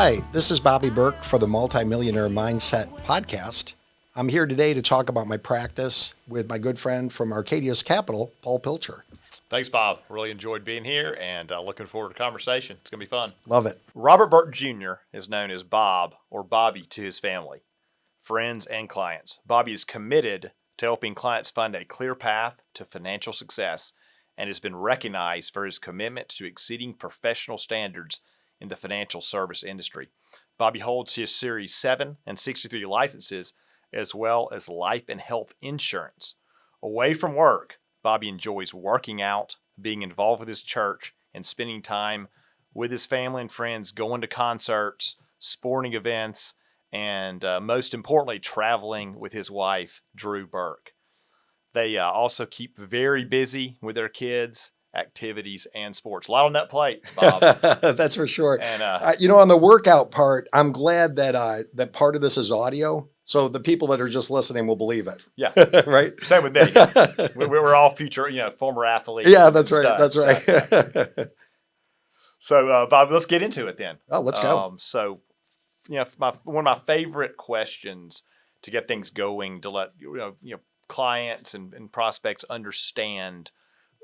Hi, this is Bobby Burke for the Multi-Millionaire Mindset Podcast. I'm here today to talk about my practice with my good friend from Arkadios Capital, Paul Pilcher. Thanks, Bob. Really enjoyed being here and looking forward to the conversation. It's going to be fun. Love it. Robert Burke Jr. is known as Bob or Bobby to his family, friends, and clients. Bobby is committed to helping clients find a clear path to financial success and has been recognized for his commitment to exceeding professional standards in the financial service industry. Bobby holds his Series 7 and 63 licenses, as well as life and health insurance. Away from work, Bobby enjoys working out, being involved with his church, and spending time with his family and friends, going to concerts, sporting events, and most importantly, traveling with his wife, Drew Burke. They also keep very busy with their kids, activities, and sports. A lot on that plate, Bob. That's for sure. And on the workout part, I'm glad that that part of this is audio, so the people that are just listening will believe it. Yeah, right. Same with me. We're all future, former athletes. Yeah, that's right. Studs. That's right. So, Bob, let's get into it then. Oh, let's go. One of my favorite questions to get things going, to let clients and prospects understand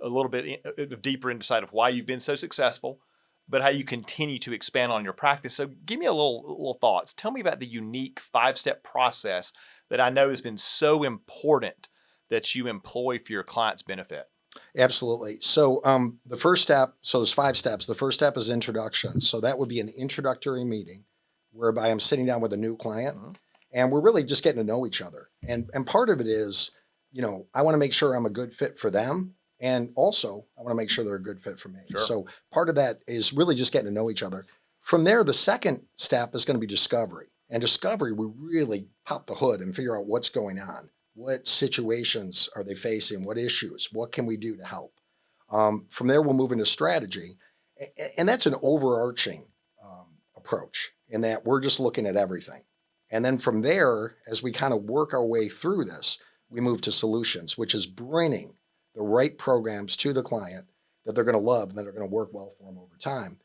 a little bit deeper insight of why you've been so successful, but how you continue to expand on your practice. So give me a little thoughts. Tell me about the unique 5-step process that I know has been so important that you employ for your clients' benefit. Absolutely. So the first step, so there's 5 steps. The first step is introduction. So that would be an introductory meeting whereby I'm sitting down with a new client and we're really just getting to know each other. And part of it is, I want to make sure I'm a good fit for them. And also, I want to make sure they're a good fit for me. Sure. So part of that is really just getting to know each other. From there, the second step is going to be discovery. And discovery, we really pop the hood and figure out what's going on. What situations are they facing? What issues? What can we do to help? From there, we'll move into strategy. And that's an overarching approach in that we're just looking at everything. And then from there, as we kind of work our way through this, we move to solutions, which is bringing the right programs to the client that they're going to love and that are going to work well for them over time.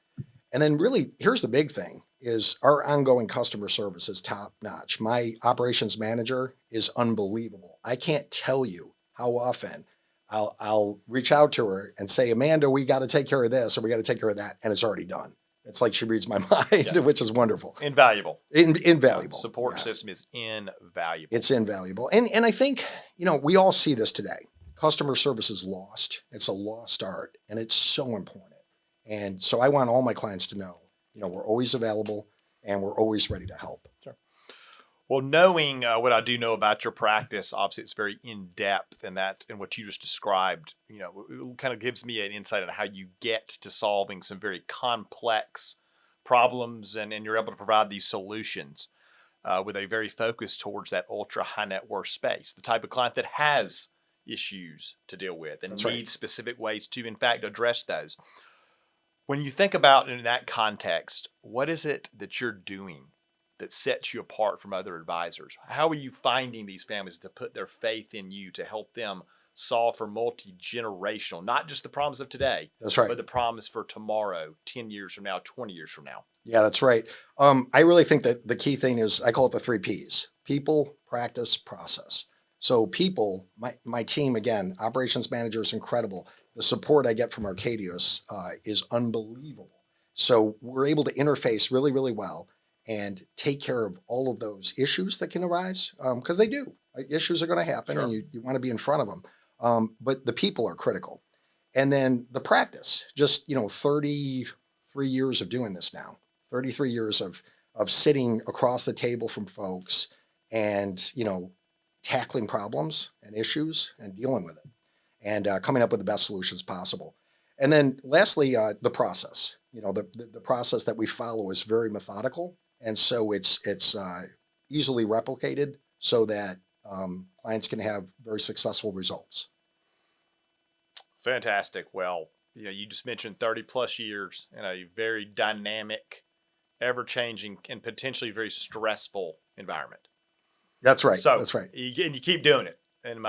And then really, here's the big thing, is our ongoing customer service is top notch. My operations manager is unbelievable. I can't tell you how often I'll reach out to her and say, Amanda, we got to take care of this or we got to take care of that. And it's already done. It's like she reads my mind, which is wonderful. Invaluable. Invaluable. Support system is invaluable. It's invaluable. And I think, we all see this today. Customer service is lost. It's a lost art, and it's so important. And so I want all my clients to know, we're always available and we're always ready to help. Sure. Well, knowing what I do know about your practice, obviously it's very in-depth in what you just described, it kind of gives me an insight on how you get to solving some very complex problems and you're able to provide these solutions with a very focus towards that ultra high net worth space, the type of client that has issues to deal with and needs specific ways to, in fact, address those. When you think about in that context, what is it that you're doing that sets you apart from other advisors? How are you finding these families to put their faith in you to help them solve for multi-generational, not just the problems of today, but the promise for tomorrow, 10 years from now, 20 years from now? Yeah, that's right. I really think that the key thing is, I call it the 3 Ps: people, practice, process. So people, my team, again, operations manager is incredible. The support I get from Arkadios is unbelievable. So we're able to interface really, really well and take care of all of those issues that can arise, because they do. Issues are going to happen, and you want to be in front of them. But the people are critical. And then the practice, just 33 years of doing this now, 33 years of sitting across the table from folks and, tackling problems and issues and dealing with it and coming up with the best solutions possible. And then lastly, the process. The process that we follow is very methodical. And so it's easily replicated so that clients can have very successful results. Fantastic. Well, you just mentioned 30 plus years in a very dynamic, ever-changing, and potentially very stressful environment. That's right. So, that's right. And you keep doing it. And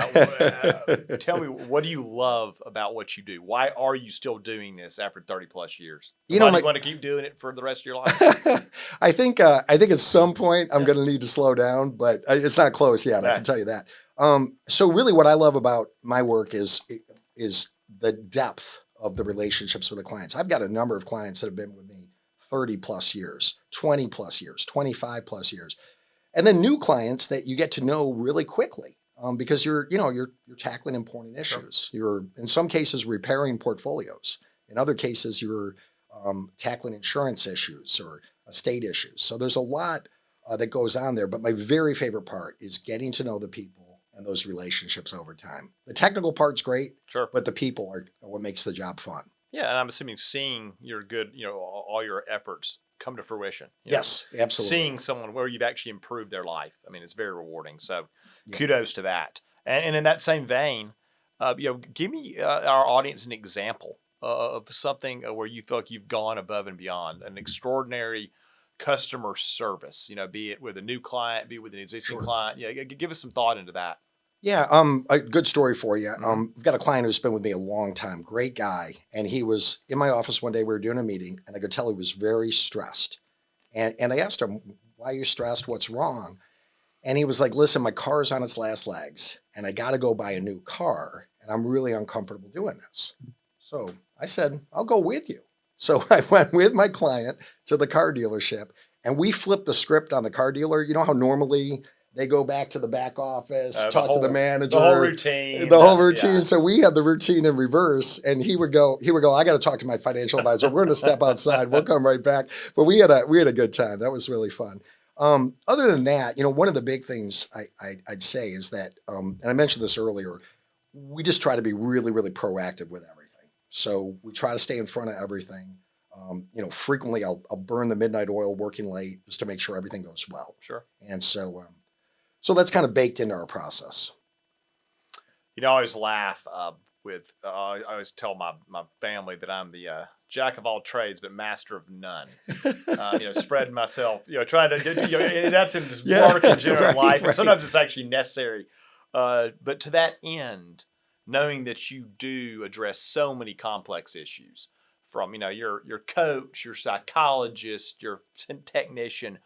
tell me, what do you love about what you do? Why are you still doing this after 30 plus years? Why do you want to keep doing it for the rest of your life? I think at some point I'm going to need to slow down, but it's not close yet. I can tell you that. So really what I love about my work is the depth of the relationships with the clients. I've got a number of clients that have been with me 30 plus years, 20 plus years, 25 plus years. And then new clients that you get to know really quickly. Because you're tackling important issues. Sure. You're in some cases repairing portfolios. In other cases, you're tackling insurance issues or estate issues. So there's a lot that goes on there. But my very favorite part is getting to know the people and those relationships over time. The technical part's great, sure, but the people are what makes the job fun. Yeah, and I'm assuming seeing your good, all your efforts come to fruition. Yes, absolutely. Seeing someone where you've actually improved their life. I mean, it's very rewarding. So kudos to that. And in that same vein, give me our audience an example of something where you feel like you've gone above and beyond, an extraordinary customer service, be it with a new client, be it with an existing client. Yeah, give us some thought into that. Yeah, a good story for you. We've got a client who's been with me a long time, great guy. And he was in my office one day, we were doing a meeting, and I could tell he was very stressed. And I asked him, why are you stressed? What's wrong? And he was like, listen, my car's on its last legs, and I got to go buy a new car, and I'm really uncomfortable doing this. So I said, I'll go with you. So I went with my client to the car dealership, and we flipped the script on the car dealer. You know how normally they go back to the back office, talk to the manager. The whole routine. The whole routine. Yeah. So we had the routine in reverse, and he would go, I got to talk to my financial advisor. We're going to step outside. We'll come right back. But we had a good time. That was really fun. Other than that, one of the big things I'd say is that, and I mentioned this earlier, we just try to be really, really proactive with everything. So we try to stay in front of everything. Frequently I'll burn the midnight oil working late just to make sure everything goes well. Sure. And so that's kind of baked into our process. I always laugh I always tell my family that I'm the jack of all trades, but master of none. Spreading myself, trying to, that's in just work in general life. And sometimes it's actually necessary. But to that end, knowing that you do address so many complex issues from, your coach, your psychologist, your technician.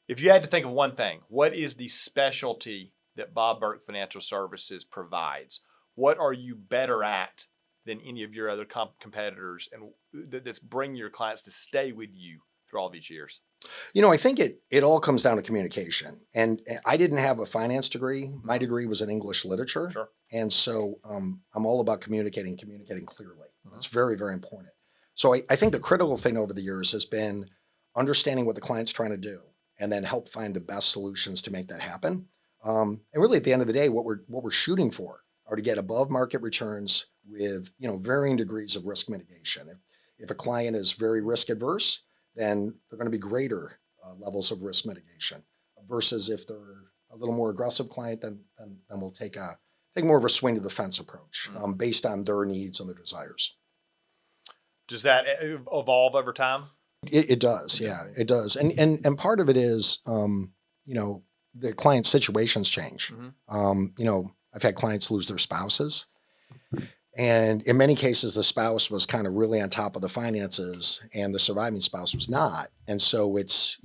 If you had to think of one thing, what is the specialty that Bob Burke Financial Services provides? What are you better at than any of your other competitors, and that's bringing your clients to stay with you through all these years? I think it all comes down to communication. And I didn't have a finance degree. My degree was in English literature. Sure. And so I'm all about communicating clearly. That's very, very important. So I think the critical thing over the years has been understanding what the client's trying to do and then help find the best solutions to make that happen. And really at the end of the day, what we're shooting for are to get above market returns with, varying degrees of risk mitigation. If a client is very risk adverse, then they're going to be greater levels of risk mitigation versus if they're a little more aggressive client, then we'll take more of a swing to the fence approach based on their needs and their desires. Does that evolve over time? It does. Yeah, it does. And part of it is, the client situations change. I've had clients lose their spouses. And in many cases, the spouse was kind of really on top of the finances and the surviving spouse was not. And so it's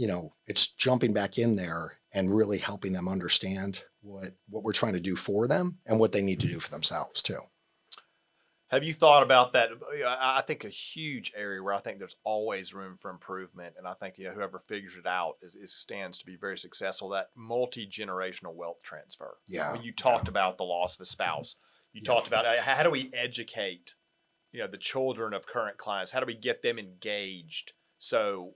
jumping back in there and really helping them understand what we're trying to do for them and what they need to do for themselves too. Have you thought about that? I think a huge area where I think there's always room for improvement, and I think whoever figures it out stands to be very successful. That multi-generational wealth transfer. Yeah. When you talked about the loss of a spouse, you talked about how do we educate, the children of current clients? How do we get them engaged so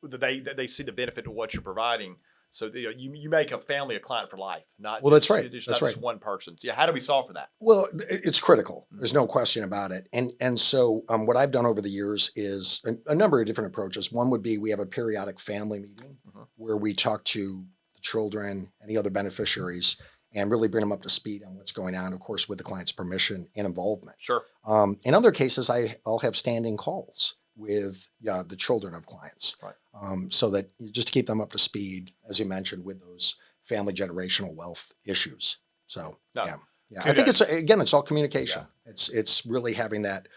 that they see the benefit of what you're providing? So you make a family a client for life, not that's right. It's that's not right. just one person. Yeah, how do we solve for that? Well, it's critical. There's no question about it. And so what I've done over the years is a number of different approaches. One would be we have a periodic family meeting where we talk to the children, any other beneficiaries, and really bring them up to speed on what's going on, of course, with the client's permission and involvement. Sure. In other cases, I'll have standing calls with the children of clients. Right. So that just to keep them up to speed, as you mentioned, with those family generational wealth issues. So No. yeah. I think it's all communication. Yeah. It's really having that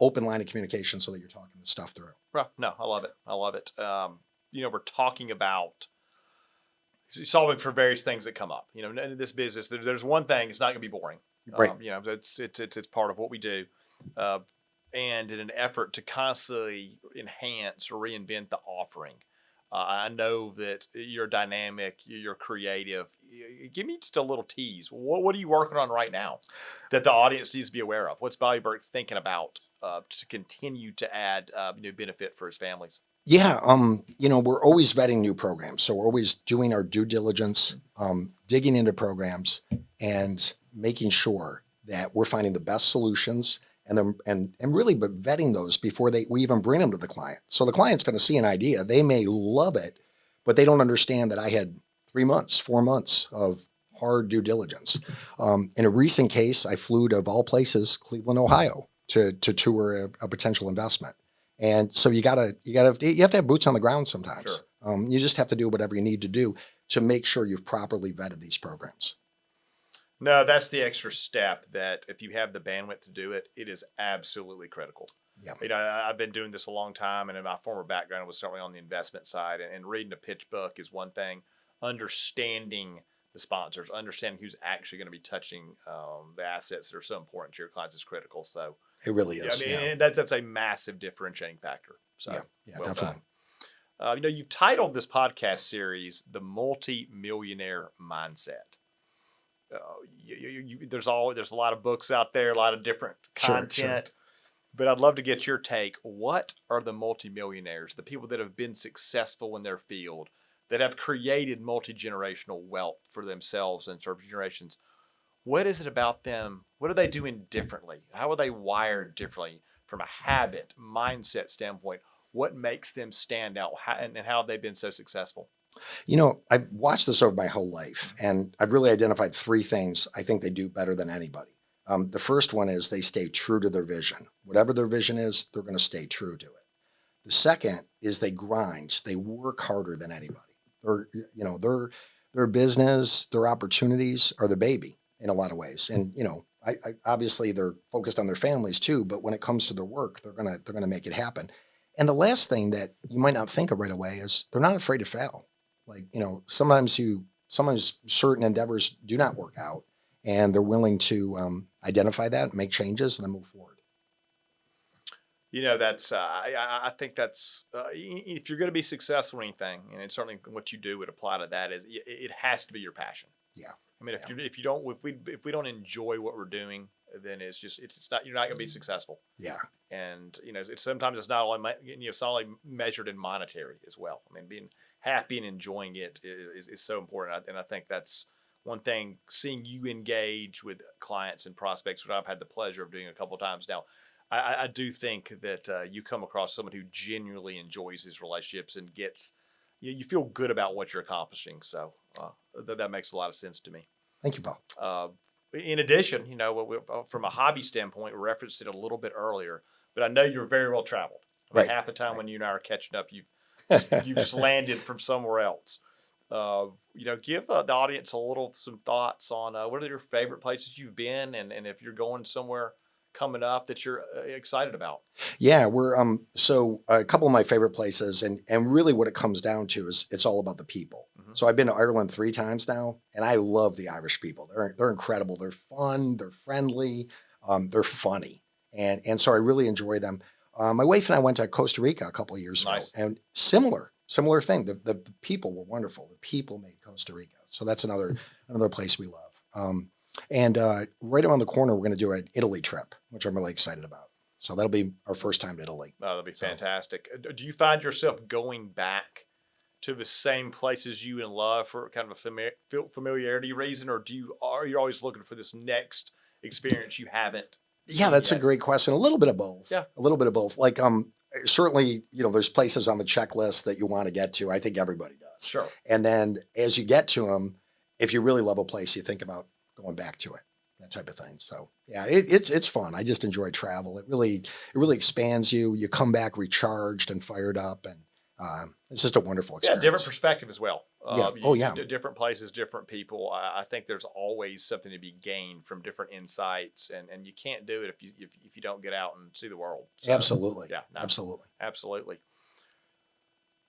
open line of communication so that you're talking the stuff through. Right. No, I love it. We're talking about solving for various things that come up. In this business, there's one thing, it's not going to be boring. Right. It's part of what we do. And in an effort to constantly enhance or reinvent the offering. I know that you're dynamic, you're creative. Give me just a little tease. What are you working on right now that the audience needs to be aware of? What's Bobby Burke thinking about to continue to add benefit for his families? Yeah, we're always vetting new programs. So we're always doing our due diligence, digging into programs and making sure that we're finding the best solutions and really but vetting those before we even bring them to the client. So the client's going to see an idea. They may love it, but they don't understand that I had 3 months, 4 months of hard due diligence. In a recent case, I flew to, of all places, Cleveland, Ohio to tour a potential investment. And so you have to have boots on the ground sometimes. Sure. You just have to do whatever you need to do to make sure you've properly vetted these programs. No, that's the extra step that if you have the bandwidth to do it, it is absolutely critical. Yeah. I've been doing this a long time, and in my former background was certainly on the investment side. And reading a pitch book is one thing. Understanding the sponsors, understanding who's actually going to be touching the assets that are so important to your clients is critical. So it really is. And that's a massive differentiating factor. So well definitely. You've titled this podcast series "The Multi-Millionaire Mindset." There's a lot of books out there, a lot of different content, sure. But I'd love to get your take. What are the multimillionaires, the people that have been successful in their field, that have created multi-generational wealth for themselves and for generations? What is it about them? What are they doing differently? How are they wired differently from a habit, mindset standpoint? What makes them stand out, and how have they been so successful? I've watched this over my whole life, and I've really identified 3 things I think they do better than anybody. The first one is they stay true to their vision. Whatever their vision is, they're going to stay true to it. The second is they grind. They work harder than anybody. Their business, their opportunities are the baby in a lot of ways. And, I obviously they're focused on their families too, but when it comes to their work, they're going to make it happen. And the last thing that you might not think of right away is they're not afraid to fail. Like, sometimes certain endeavors do not work out, and they're willing to identify that, make changes, and then move forward. That's I think that's if you're going to be successful in anything, and it's certainly what you do would apply to that, is it has to be your passion. Yeah. I mean, if we don't enjoy what we're doing, then it's not, you're not going to be successful. Yeah. And sometimes it's not only it's not only measured in monetary as well. I mean, being happy and enjoying it is so important. And I think that's one thing. Seeing you engage with clients and prospects, what I've had the pleasure of doing a couple of times now, I do think that you come across someone who genuinely enjoys his relationships and gets, you feel good about what you're accomplishing. So that makes a lot of sense to me. Thank you, Paul. In addition, from a hobby standpoint, we referenced it a little bit earlier, but I know you're very well traveled. Right. Half the time when you and I are catching up, you just landed from somewhere else. Give the audience some thoughts on what are your favorite places you've been, and if you're going somewhere coming up that you're excited about. Yeah, we're so a couple of my favorite places, and really what it comes down to is it's all about the people. Mm-hmm. So I've been to Ireland 3 times now, and I love the Irish people. They're incredible. They're fun. They're friendly. They're funny, and so I really enjoy them. My wife and I went to Costa Rica a couple of years ago, and similar thing. The people were wonderful. The people made Costa Rica, so that's another place we love. And right around the corner, we're going to do an Italy trip, which I'm really excited about. So that'll be our first time to Italy. Oh, that'll be fantastic. Do you find yourself going back to the same places you and love for kind of a familiarity reason, or are you always looking for this next experience you haven't? Yeah, that's a great question. A little bit of both. Yeah, a little bit of both. Like certainly, there's places on the checklist that you want to get to. I think everybody does. Sure. And then as you get to them, if you really love a place, you think about going back to it, that type of thing. So yeah, it's fun. I just enjoy travel. It really expands you. You come back recharged and fired up, and it's just a wonderful experience. Yeah, different perspective as well. Different places, different people. I think there's always something to be gained from different insights, and you can't do it if you don't get out and see the world. So, Absolutely. Yeah. No, Absolutely.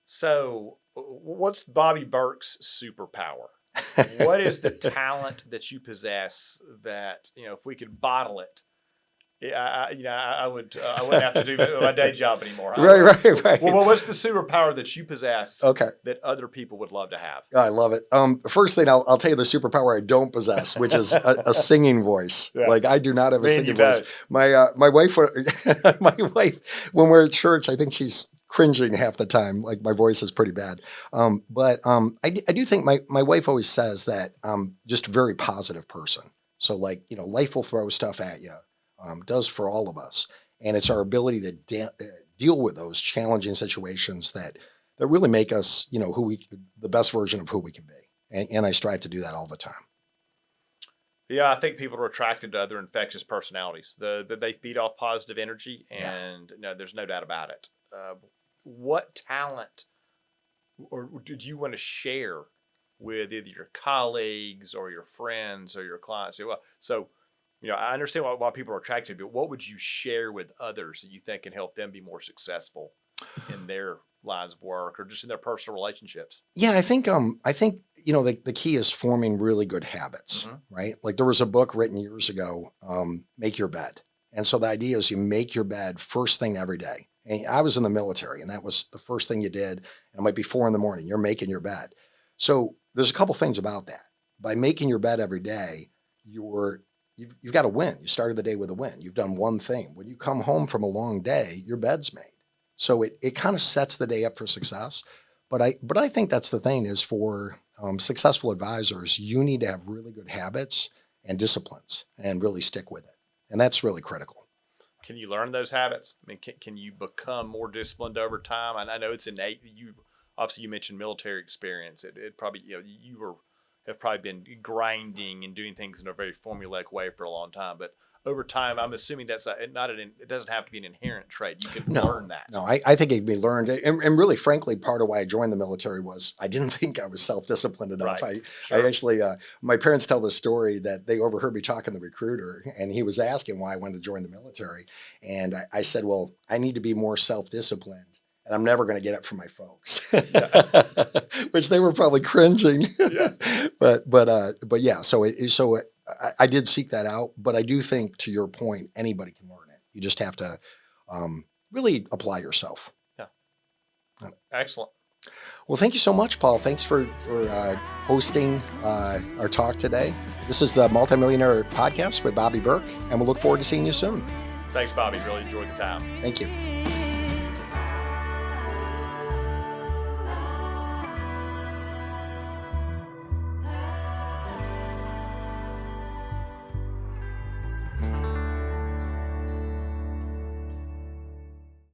So, what's Bobby Burke's superpower? What is the talent that you possess that, if we could bottle it, I wouldn't have to do my day job anymore. Right. Well, what's the superpower that you possess that other people would love to have? I love it. First thing, I'll tell you the superpower I don't possess, which is a singing voice. Yeah. Like I do not have a singing voice. My wife, when we're at church, I think she's cringing half the time. Like my voice is pretty bad. But I do think my wife always says that I'm just a very positive person. So life will throw stuff at you. Does for all of us. And it's our ability to deal with those challenging situations that really make us, the best version of who we can be. And I strive to do that all the time. Yeah, I think people are attracted to other infectious personalities. They feed off positive energy, and there's no doubt about it. What talent or did you want to share with either your colleagues or your friends or your clients? I understand why people are attracted to it, but what would you share with others that you think can help them be more successful in their lines of work or just in their personal relationships? Yeah, I think the key is forming really good habits, right? Like there was a book written years ago, Make Your Bed. And so the idea is you make your bed first thing every day. And I was in the military and that was the first thing you did. And it might be 4 a.m, you're making your bed. So there's a couple things about that. By making your bed every day, you've got a win. You started the day with a win. You've done one thing. When you come home from a long day, your bed's made. So it kind of sets the day up for success. But I think that's the thing is for successful advisors, you need to have really good habits and disciplines and really stick with it. And that's really critical. Can you learn those habits? I mean, can you become more disciplined over time? And I know it's innate. You mentioned military experience. It probably, have probably been grinding and doing things in a very formulaic way for a long time. But over time, I'm assuming it doesn't have to be an inherent trait. You can learn that. No, I think it can be learned. And really, frankly, part of why I joined the military was I didn't think I was self-disciplined enough. Right. I actually, my parents tell the story that they overheard me talking to the recruiter and he was asking why I wanted to join the military. And I said, well, I need to be more self-disciplined. And I'm never going to get it from my folks, which they were probably cringing. Yeah. But yeah, so I did seek that out. But I do think, to your point, anybody can learn it. You just have to really apply yourself. Yeah. Excellent. Well, thank you so much, Paul. Thanks for hosting our talk today. This is the Multi-Millionaire Podcast with Bobby Burke, and we'll look forward to seeing you soon. Thanks, Bobby. Really enjoyed the time. Thank you.